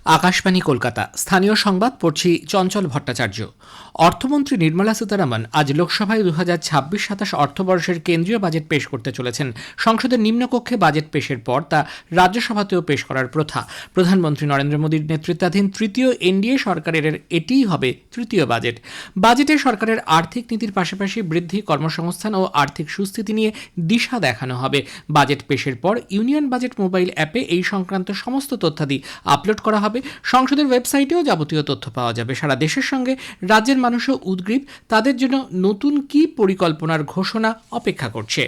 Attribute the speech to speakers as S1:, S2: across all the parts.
S1: আকাশবাণী কলকাতা। স্থানীয় সংবাদ পড়ছি চঞ্চল ভট্টাচার্য। অর্থমন্ত্রী নির্মলা সীতারামন আজ লোকসভায় 2026-27 অর্থবর্ষের কেন্দ্রীয় বাজেট পেশ করতে চলেছেন। সংসদের নিম্নকক্ষে বাজেট পেশের পর তা রাজ্যসভাতেও পেশ করার প্রথা। প্রধানমন্ত্রী নরেন্দ্র মোদীর নেতৃত্বাধীন তৃতীয় এনডিএ সরকারের এটিই হবে তৃতীয় বাজেট। বাজেটে সরকারের আর্থিক নীতির পাশাপাশি বৃদ্ধি, কর্মসংস্থান ও আর্থিক সুস্থিতি নিয়ে দিশা দেখানো হবে। বাজেট পেশের পর ইউনিয়ন বাজেট মোবাইল অ্যাপে এই সংক্রান্ত সমস্ত তথ্যাদি আপলোড করা হবে। সংসদের ওয়েবসাইটেও যাবতীয় তথ্য পাওয়া যাবে। সারা দেশের সঙ্গে রাজ্যের মানুষও উদগ্রীব, তাদের জন্য নতুন কি পরিকল্পনার ঘোষণা অপেক্ষা করছে।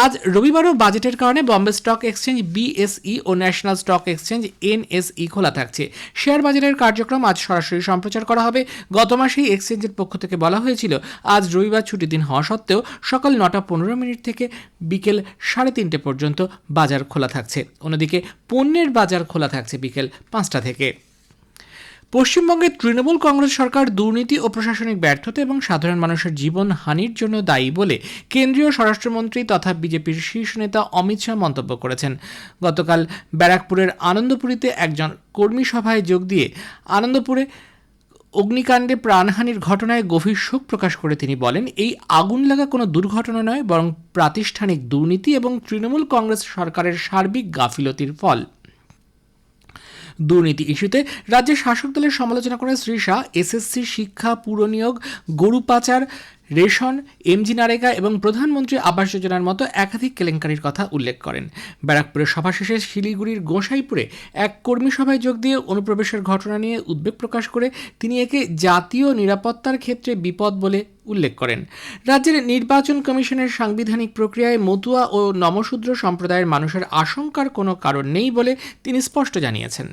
S1: আজ রবিবারও বাজেটের কারণে বম্বে স্টক এক্সচেঞ্জ বিএসই ও ন্যাশনাল স্টক এক্সচেঞ্জ এনএসই খোলা থাকছে। শেয়ার বাজারের কার্যক্রম আজ সরাসরি সম্প্রচার করা হবে। গত মাসেই এক্সচেঞ্জের পক্ষ থেকে বলা হয়েছিল আজ রবিবার ছুটির দিন হওয়া সত্ত্বেও সকাল 9:15 থেকে বিকেল 3:30 পর্যন্ত বাজার খোলা থাকছে। অন্যদিকে পণ্যের বাজার খোলা থাকছে বিকেল 5টা থেকে। পশ্চিমবঙ্গের তৃণমূল কংগ্রেস সরকার দুর্নীতি ও প্রশাসনিক ব্যর্থতা এবং সাধারণ মানুষের জীবন হানির জন্য দায়ী বলে কেন্দ্রীয় স্বরাষ্ট্রমন্ত্রী তথা বিজেপির শীর্ষ নেতা অমিত শাহ মন্তব্য করেছেন। গতকাল ব্যারাকপুরের আনন্দপুরীতে একজন কর্মী সভায় যোগ দিয়ে আনন্দপুরে অগ্নিকাণ্ডে প্রাণহানির ঘটনায় গভীর শোক প্রকাশ করে তিনি বলেন, এই আগুন লাগা কোনো দুর্ঘটনা নয়, বরং প্রাতিষ্ঠানিক দুর্নীতি এবং তৃণমূল কংগ্রেস সরকারের সার্বিক গাফিলতির ফল। দুর্নীতি ইস্যুতে রাজ্যের শাসক দলের সমালোচনা করে শ্রী শাহ এসএসসি, শিক্ষা, পুরনিয়োগ, গরু পাচার, রেশন, এমজি নারেগা এবং প্রধানমন্ত্রী আবাস যোজনার মতো একাধিক কেলেঙ্কারির কথা উল্লেখ করেন। ব্যারাকপুরের সভা শেষে শিলিগুড়ির গোসাইপুরে এক কর্মী সভায় যোগ দিয়ে অনুপ্রবেশের ঘটনা নিয়ে উদ্বেগ প্রকাশ করে তিনি একে জাতীয় নিরাপত্তার ক্ষেত্রে বিপদ বলে উল্লেখ করেন। রাজ্যের নির্বাচন কমিশনের সাংবিধানিক প্রক্রিয়ায় মতুয়া ও নমশূদ্র সম্প্রদায়ের মানুষের আশঙ্কার কোনো কারণ নেই বলে তিনি স্পষ্ট জানিয়েছেন।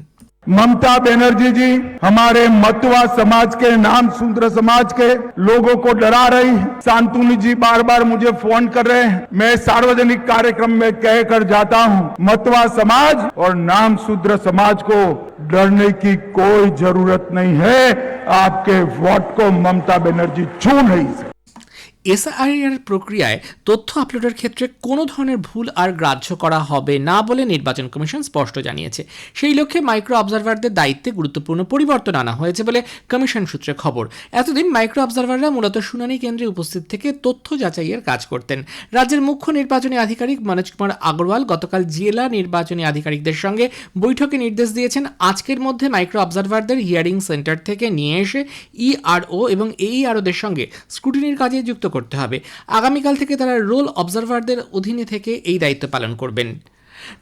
S2: ममता बनर्जी जी हमारे मतुआ समाज के, नाम शूद्र समाज के लोगों को डरा रही है। शांतनु जी बार बार मुझे फोन कर रहे हैं। मैं सार्वजनिक कार्यक्रम में कहकर जाता हूं, मतुआ समाज और नाम शूद्र समाज को डरने की कोई जरूरत नहीं है। आपके वोट को ममता बनर्जी छू नहीं सकती।
S1: এসআইআর প্রক্রিয়ায় তথ্য আপলোডের ক্ষেত্রে কোনো ধরনের ভুল আর গ্রাহ্য করা হবে না বলে নির্বাচন কমিশন স্পষ্ট জানিয়েছে। সেই লক্ষ্যে মাইক্রো অবজারভারদের দায়িত্বে গুরুত্বপূর্ণ পরিবর্তন আনা হয়েছে বলে কমিশন সূত্রে খবর। এতদিন মাইক্রো অবজারভাররা মূলত শুনানি কেন্দ্রে উপস্থিত থেকে তথ্য যাচাইয়ের কাজ করতেন। রাজ্যের মুখ্য নির্বাচনী আধিকারিক মনোজ কুমার আগরওয়াল গতকাল জেলা নির্বাচনী আধিকারিকদের সঙ্গে বৈঠকে নির্দেশ দিয়েছেন আজকের মধ্যে মাইক্রো অবজারভারদের হিয়ারিং সেন্টার থেকে নিয়ে এসে ইআরও এবং এইআরওদের সঙ্গে স্ক্রুটিনির কাজে যুক্ত করতে হবে। আগামীকাল থেকে তারা রোল অবজারভারদের অধীনে থেকে এই দায়িত্ব পালন করবেন।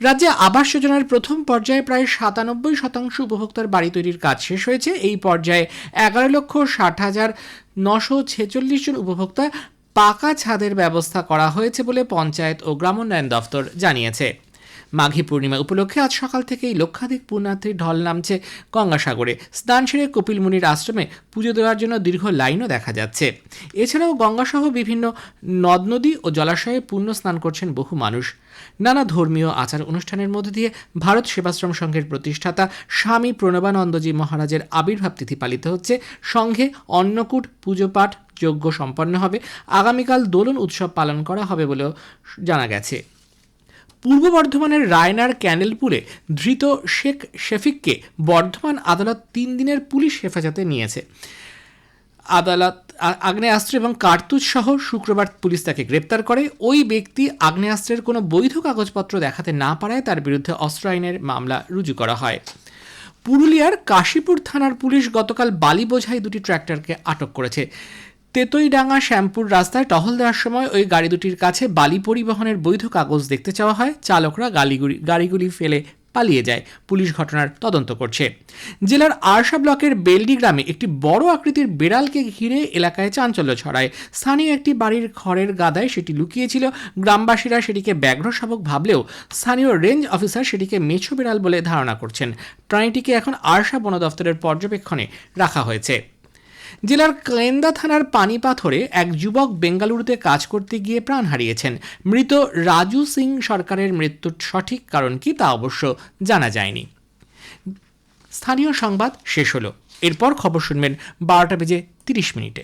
S1: রাজ্যে আবাস যোজনার প্রথম পর্যায়ে প্রায় 97% উপভোক্তার বাড়ি তৈরির কাজ শেষ হয়েছে। এই পর্যায়ে 11,60,946 জন উপভোক্তা পাকা ছাদের ব্যবস্থা করা হয়েছে বলে পঞ্চায়েত ও গ্রামোন্নয়ন দফতর জানিয়েছে। মাঘী পূর্ণিমা উপলক্ষে আজ সকাল থেকেই লক্ষাধিক পুণ্যার্থীর ঢল নামছে গঙ্গাসাগরে। স্নান সেরে কপিল মুনির আশ্রমে পুজো দেওয়ার জন্য দীর্ঘ লাইনও দেখা যাচ্ছে। এছাড়াও গঙ্গাসহ বিভিন্ন নদ নদী ও জলাশয়ে পুণ্য স্নান করছেন বহু মানুষ। নানা ধর্মীয় আচার অনুষ্ঠানের মধ্যে দিয়ে ভারত সেবাশ্রম সংঘের প্রতিষ্ঠাতা স্বামী প্রণবানন্দজি মহারাজের আবির্ভাব তিথি পালিত হচ্ছে। সংঘে অন্নকূট, পুজো পাঠ, যজ্ঞ সম্পন্ন হবে। আগামীকাল দোলন উৎসব পালন করা হবে বলেও জানা গেছে। পূর্ব বর্ধমানের রায়নার ক্যানেলপুরে ধৃত শেখ শফিককে বর্ধমান আদালত 3 দিনের পুলিশ হেফাজতে নিয়েছে। আদালত আগ্নেয়াস্ত্র এবং কার্তুজ সহ শুক্রবার পুলিশ তাকে গ্রেপ্তার করে। ওই ব্যক্তি আগ্নেয়াস্ত্রের কোনো বৈধ কাগজপত্র দেখাতে না পারায় তার বিরুদ্ধে অস্ত্র আইনের মামলা রুজু করা হয়। পুরুলিয়ার কাশীপুর থানার পুলিশ গতকাল বালি বোঝাই দুটি ট্র্যাক্টরকে আটক করেছে। তেতইডাঙ্গা শ্যামপুর রাস্তায় টহল দেওয়ার সময় ওই গাড়ি দুটির কাছে বালি পরিবহনের বৈধ কাগজ দেখতে চাওয়া হয়। চালকরা গাড়িগুলি ফেলে পালিয়ে যায়। পুলিশ ঘটনার তদন্ত করছে। জেলার আরশা ব্লকের বেলডি গ্রামে একটি বড় আকৃতির বেড়ালকে ঘিরে এলাকায় চাঞ্চল্য ছড়ায়। স্থানীয় একটি বাড়ির খড়ের গাদায় সেটি লুকিয়েছিল। গ্রামবাসীরা সেটিকে ব্যাঘ্র শাবক ভাবলেও স্থানীয় রেঞ্জ অফিসার সেটিকে মেছো বেড়াল বলে ধারণা করছেন। প্রাণীটিকে এখন আরশা বন দফতরের পর্যবেক্ষণে রাখা হয়েছে। জেলার কেন্দা থানার পানিপাথরে এক যুবক বেঙ্গালুরুতে কাজ করতে গিয়ে প্রাণ হারিয়েছেন। মৃত রাজু সিং সরকারের মৃত্যুর সঠিক কারণ কি তা অবশ্য জানা যায়নি। স্থানীয় সংবাদ শেষ হলো। এরপর খবর শুনবেন 12:30 মিনিটে।